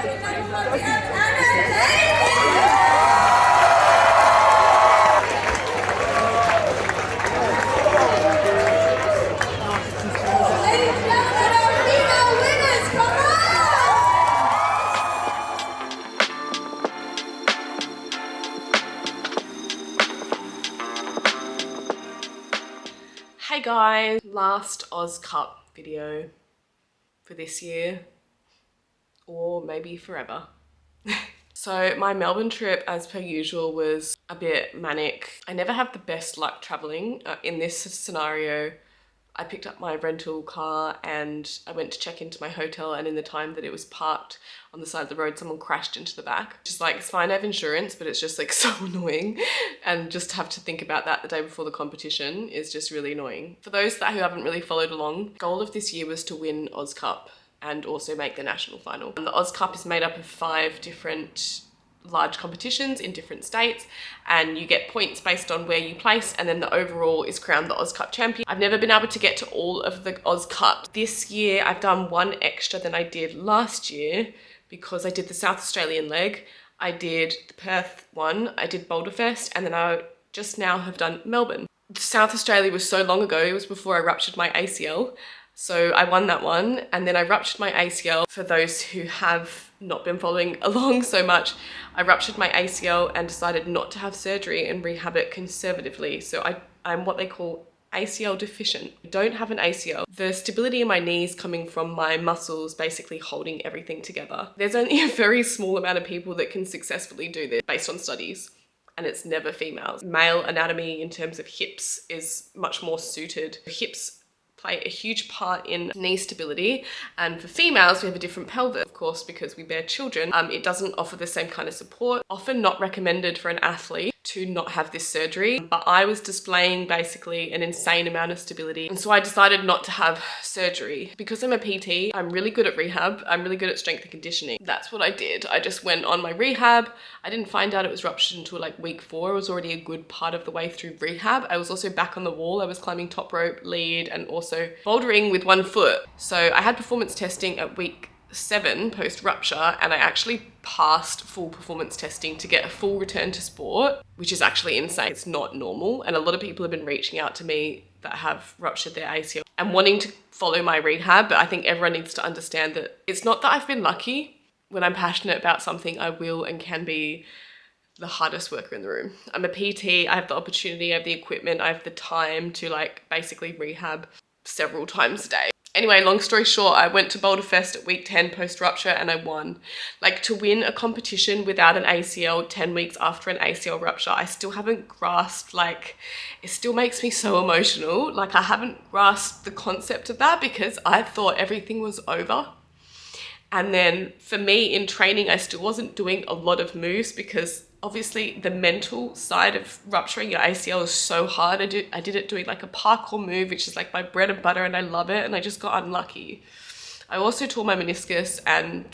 Hey guys, last Oz Cup video for this year, or maybe forever. So my Melbourne trip, as per usual, was a bit manic. I never have the best luck traveling. In this scenario, I picked up my rental car and I went to check into my hotel, and in the time that it was parked on the side of the road, someone crashed into the back. Just like, it's fine, I have insurance, but it's just like so annoying. And just to have to think about that the day before the competition is just really annoying. For those who haven't really followed along, the goal of this year was to win Oz Cup and also make the national final. And the Oz Cup is made up of 5 different large competitions in different states, and you get points based on where you place, and then the overall is crowned the Oz Cup champion. I've never been able to get to all of the Oz Cups. This year I've done one extra than I did last year because I did the South Australian leg, I did the Perth one, I did Boulderfest, and then I just now have done Melbourne. South Australia was so long ago, it was before I ruptured my ACL. So I won that one, and then I ruptured my ACL. For those who have not been following along so much, I ruptured my ACL and decided not to have surgery and rehab it conservatively. So I'm what they call ACL deficient. I don't have an ACL. The stability in my knees coming from my muscles basically holding everything together. There's only a very small amount of people that can successfully do this based on studies, and it's never females. Male anatomy in terms of hips is much more suited. Hips play a huge part in knee stability, and for females we have a different pelvis, of course, because we bear children. It doesn't offer the same kind of support. Often not recommended for an athlete to not have this surgery, but I was displaying basically an insane amount of stability, and so I decided not to have surgery. Because I'm a PT, I'm really good at rehab, I'm really good at strength and conditioning. That's what I did. I just went on my rehab. I didn't find out it was ruptured until like week 4. I was already a good part of the way through rehab. I was also back on the wall. I was climbing top rope, lead, and also bouldering with 1 foot. So I had performance testing at week 7 post rupture, and I actually passed full performance testing to get a full return to sport, which is actually insane. It's not normal, and a lot of people have been reaching out to me that have ruptured their ACL and wanting to follow my rehab, but I think everyone needs to understand that it's not that I've been lucky. When I'm passionate about something, I will and can be the hardest worker in the room. I'm a PT, I have the opportunity, I have the equipment, I have the time to like basically rehab several times a day. Anyway, long story short, I went to Boulderfest at week 10 post-rupture and I won. Like, to win a competition without an ACL 10 weeks after an ACL rupture, I still haven't grasped, like, it still makes me so emotional. Like, I haven't grasped the concept of that because I thought everything was over. And then for me in training, I still wasn't doing a lot of moves because obviously the mental side of rupturing your ACL is so hard. I did it doing like a parkour move, which is like my bread and butter, and I love it, and I just got unlucky. I also tore my meniscus and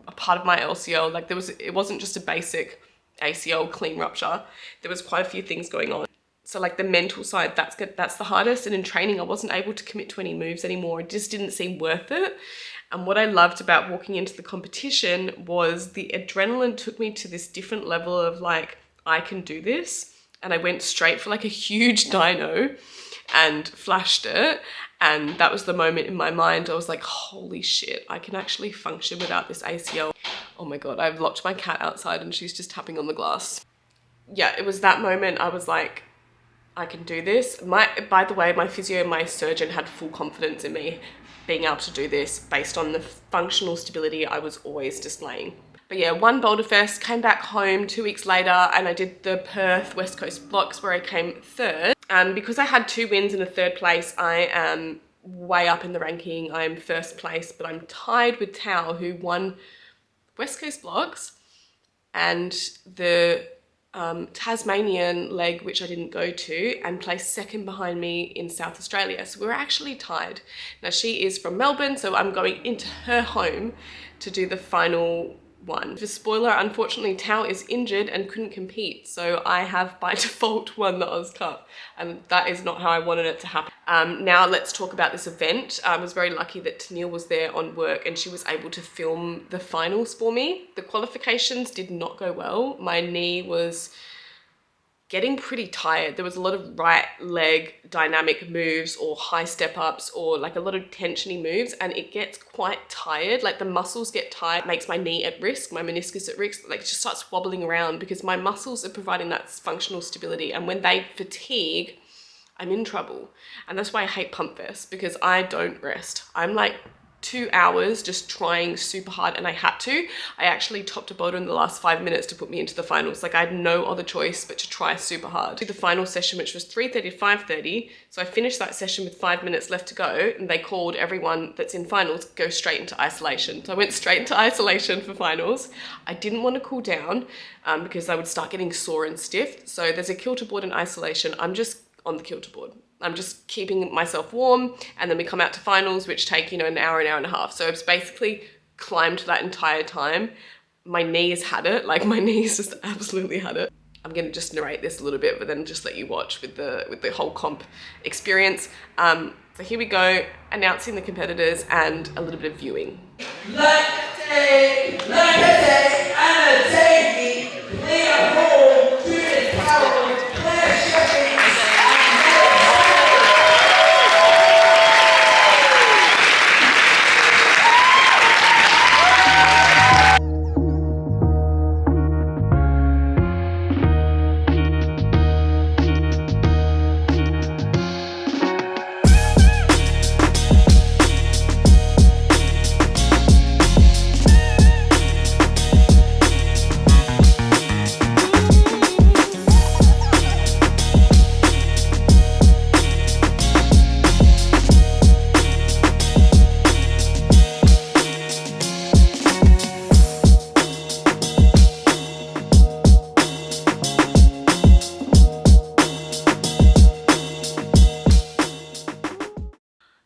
a part of my LCL. Like, it wasn't just a basic ACL clean rupture. There was quite a few things going on. So like the mental side, that's the hardest. And in training, I wasn't able to commit to any moves anymore. It just didn't seem worth it. And what I loved about walking into the competition was the adrenaline took me to this different level of like, I can do this. And I went straight for like a huge dyno and flashed it. And that was the moment in my mind. I was like, holy shit, I can actually function without this ACL. Oh my God, I've locked my cat outside and she's just tapping on the glass. Yeah, it was that moment I was like, I can do this. By the way, my physio and my surgeon had full confidence in me being able to do this based on the functional stability I was always displaying. But yeah, won Boulderfest, came back home 2 weeks later, and I did the Perth West Coast blocks where I came 3rd. And because I had 2 wins in the 3rd place, I am way up in the ranking. I'm 1st place, but I'm tied with Tao, who won West Coast blocks and the Tasmanian leg, which I didn't go to, and placed 2nd behind me in South Australia. So we're actually tied. Now she is from Melbourne, so I'm going into her home to do the final won. For spoiler, unfortunately Tao is injured and couldn't compete, so I have by default won the Oz Cup, and that is not how I wanted it to happen. Now let's talk about this event. I was very lucky that Tennille was there on work and she was able to film the finals for me. The qualifications did not go well. My knee was getting pretty tired. There was a lot of right leg dynamic moves or high step ups or like a lot of tensiony moves, and it gets quite tired. Like the muscles get tired, makes my knee at risk, my meniscus at risk, like it just starts wobbling around because my muscles are providing that functional stability. And when they fatigue, I'm in trouble. And that's why I hate pump vests, because I don't rest. I'm like 2 hours just trying super hard, and I had to. I actually topped a boulder in the last 5 minutes to put me into the finals. Like I had no other choice but to try super hard. To the final session, which was 3:30 to 5:30. So I finished that session with 5 minutes left to go, and they called everyone that's in finals, go straight into isolation. So I went straight into isolation for finals. I didn't want to cool down because I would start getting sore and stiff. So there's a kilter board in isolation. I'm just on the kilter board. I'm just keeping myself warm, and then we come out to finals, which take, you know, an hour and a half. So it's basically climbed that entire time. My knee has had it, like my knees just absolutely had it. I'm gonna just narrate this a little bit, but then just let you watch with the whole comp experience. So here we go, announcing the competitors and a little bit of viewing. ANNADAVEY, Leopold, Judith Howard, Claire Sheffy.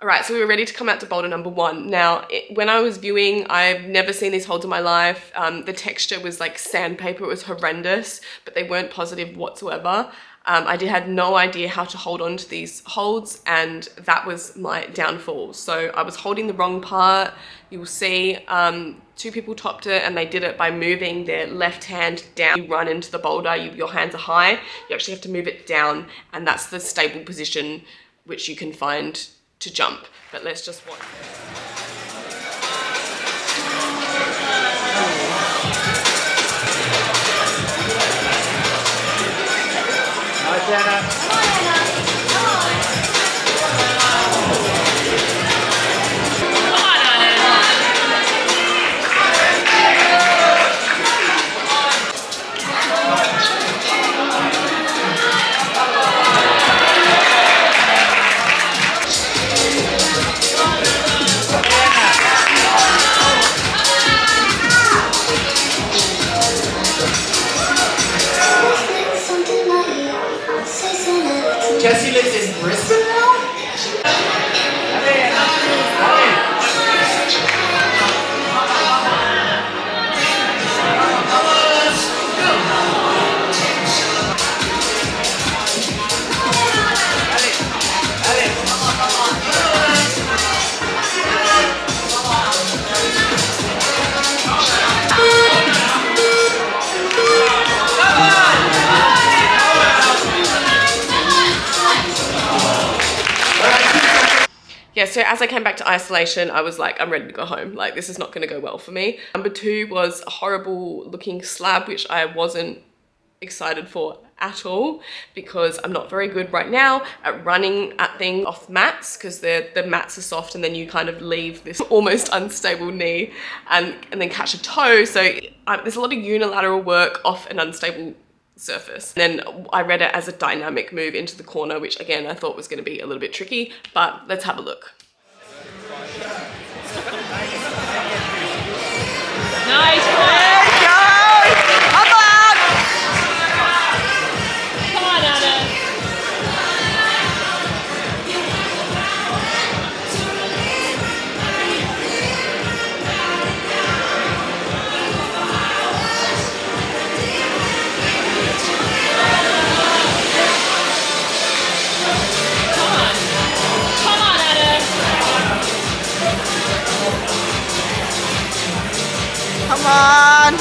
Alright, so we were ready to come out to boulder number 1. Now, when I was viewing, I've never seen these holds in my life. The texture was like sandpaper, it was horrendous, but they weren't positive whatsoever. I had no idea how to hold on to these holds, and that was my downfall. So I was holding the wrong part. You will see 2 people topped it, and they did it by moving their left hand down. You run into the boulder, your hands are high, you actually have to move it down, and that's the stable position which you can find to jump. But let's just watch. Nice, Anna. Jesse lives in Brisbane now? Yeah, so as I came back to isolation, I was like, I'm ready to go home. Like, this is not going to go well for me. Number 2 was a horrible looking slab, which I wasn't excited for at all, because I'm not very good right now at running at things off mats, because the mats are soft, and then you kind of leave this almost unstable knee and then catch a toe. So there's a lot of unilateral work off an unstable surface. And then I read it as a dynamic move into the corner, which again I thought was going to be a little bit tricky, but let's have a look. Nice. There you go! Come on! Come on, Anna. Come on.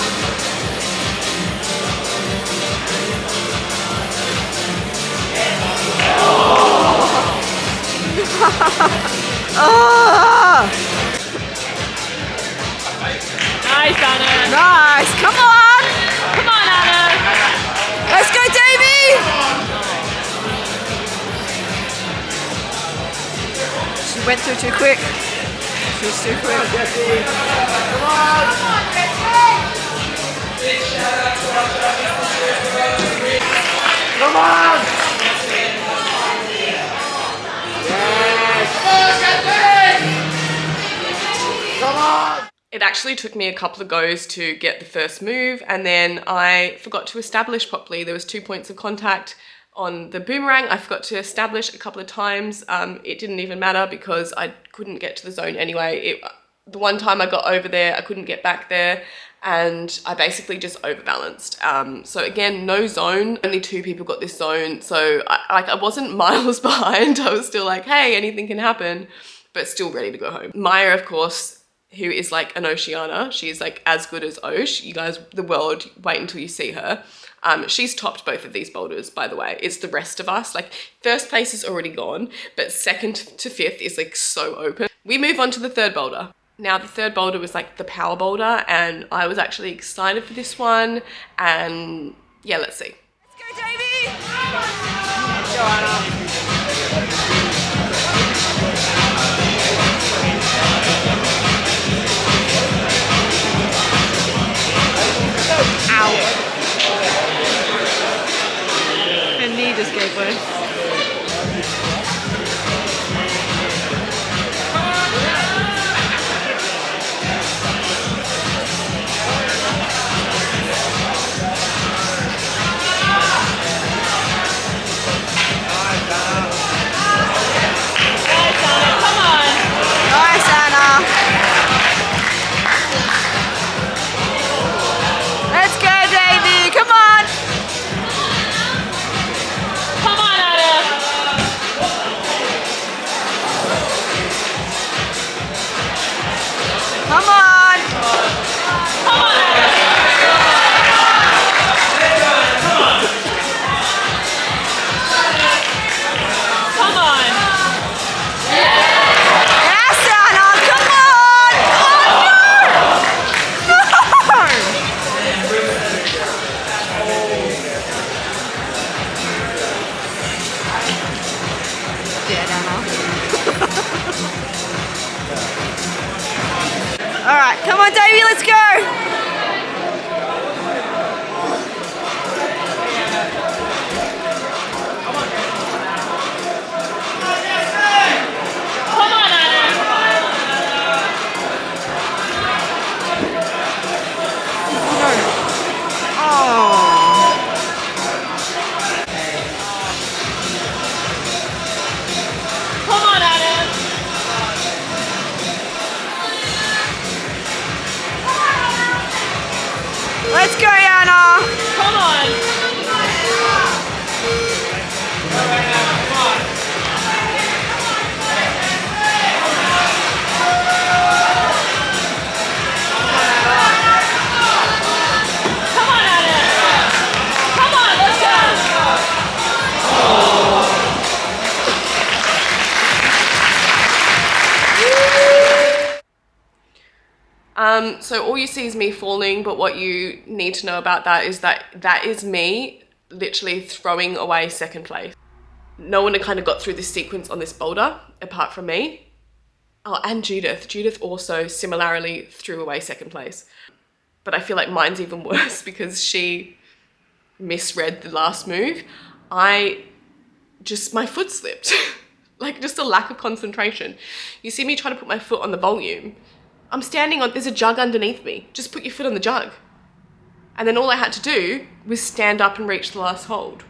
Oh. Nice, Anna. Nice. Come on. Come on, Anna. Let's go, Davey. She went through too quick. She was too quick. Come on! Come on! It actually took me a couple of goes to get the first move, and then I forgot to establish properly. There was 2 points of contact on the boomerang. I forgot to establish a couple of times. It didn't even matter because I couldn't get to the zone anyway. The one time I got over there, I couldn't get back there, and I basically just overbalanced. So again, no zone, only 2 people got this zone. So I wasn't miles behind. I was still like, hey, anything can happen, but still ready to go home. Maya, of course, who is like an Oceana. She's like as good as Osh. You guys, the world, wait until you see her. She's topped both of these boulders, by the way. It's the rest of us. Like, first place is already gone, but 2nd to 5th is like so open. We move on to the 3rd boulder. Now, the 3rd boulder was like the power boulder, and I was actually excited for this one. And yeah, let's see. Let's go, Davey. Go, Anna. Ow. Her knee just gave way. Nice, Anna. Let's go, Davey. Come on. Come on, Anna. Come on. Come on, Anna. Come on. Yes, Anna. Come on. Oh, no. No. Dead, Anna. All right, come on, Davey, let's go. Come on, Anna. Oh. Come on, Anna. Let's go, Anna. Come on. Come on, Anna. Come on, let's go. So all you see is me falling, but what you need to know about that is that is me literally throwing away 2nd place. No one had kind of got through this sequence on this boulder apart from me. Oh, and Judith. Judith also similarly threw away 2nd place. But I feel like mine's even worse because she misread the last move. My foot slipped. Like, just a lack of concentration. You see me try to put my foot on the volume. I'm standing on, there's a jug underneath me. Just put your foot on the jug. And then all I had to do was stand up and reach the last hold.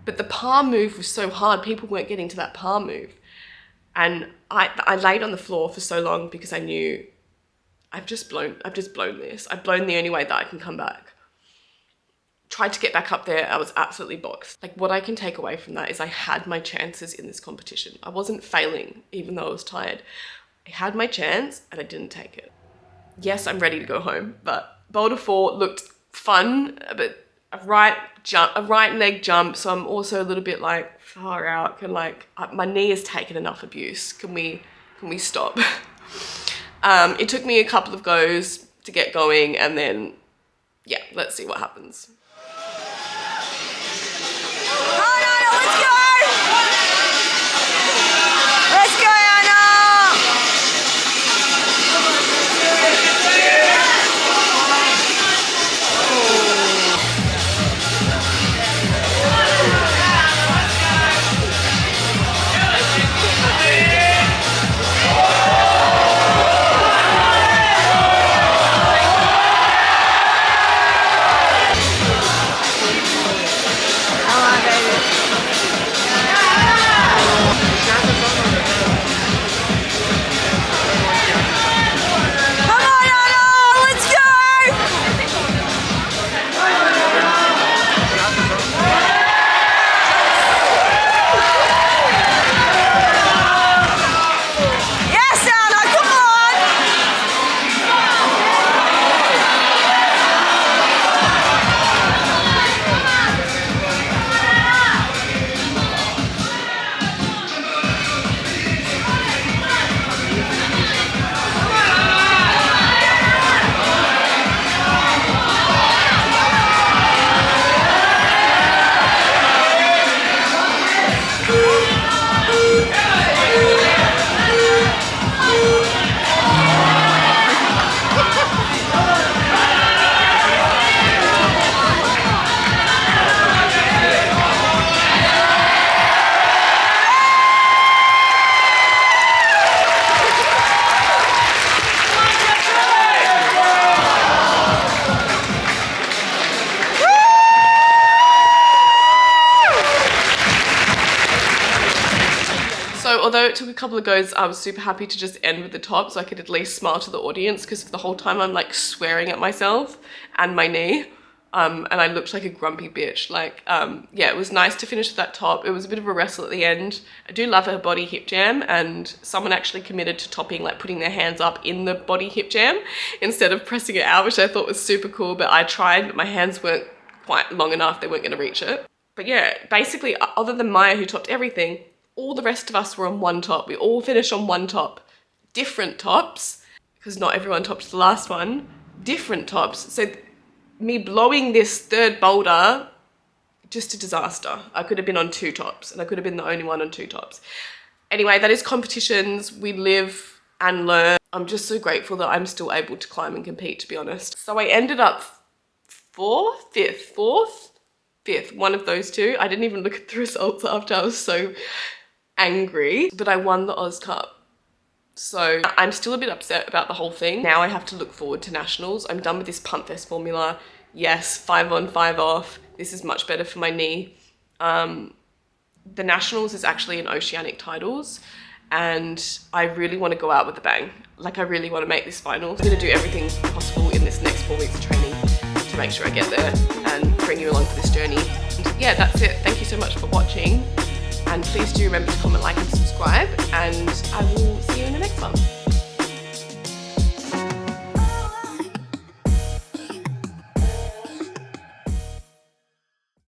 But the palm move was so hard, people weren't getting to that palm move. And I laid on the floor for so long because I knew I've just blown this. I've blown the only way that I can come back. Tried to get back up there, I was absolutely boxed. Like, what I can take away from that is I had my chances in this competition. I wasn't failing, even though I was tired. I had my chance and I didn't take it. Yes, I'm ready to go home, but Boulder 4 looked fun, but a right leg jump, so I'm also a little bit like far out. My knee has taken enough abuse. Can we stop? It took me a couple of goes to get going, and then yeah, let's see what happens. So although it took a couple of goes, I was super happy to just end with the top so I could at least smile to the audience, because the whole time I'm like swearing at myself and my knee, and I looked like a grumpy bitch. Yeah, it was nice to finish with that top. It was a bit of a wrestle at the end. I do love a body hip jam, and someone actually committed to topping, like putting their hands up in the body hip jam instead of pressing it out, which I thought was super cool, but I tried, but my hands weren't quite long enough. They weren't going to reach it. But yeah, basically, other than Maya, who topped everything, all the rest of us were on one top. We all finished on one top. Different tops, because not everyone topped the last one. Different tops. So me blowing this third boulder, just a disaster. I could have been on two tops, and I could have been the only one on two tops. Anyway, that is competitions. We live and learn. I'm just so grateful that I'm still able to climb and compete, to be honest. So I ended up fifth, one of those two. I didn't even look at the results after. I was so angry, but I won the Oz Cup. So I'm still a bit upset about the whole thing. Now I have to look forward to nationals. I'm done with this pump fest formula. Yes, 5 on, 5 off. This is much better for my knee. The nationals is actually an oceanic titles, and I really want to go out with a bang. Like, I really want to make this final. I'm going to do everything possible in this next 4 weeks of training to make sure I get there and bring you along for this journey. And yeah, that's it. Thank you so much for watching. And please do remember to comment, like, and subscribe, and I will see you in the next one.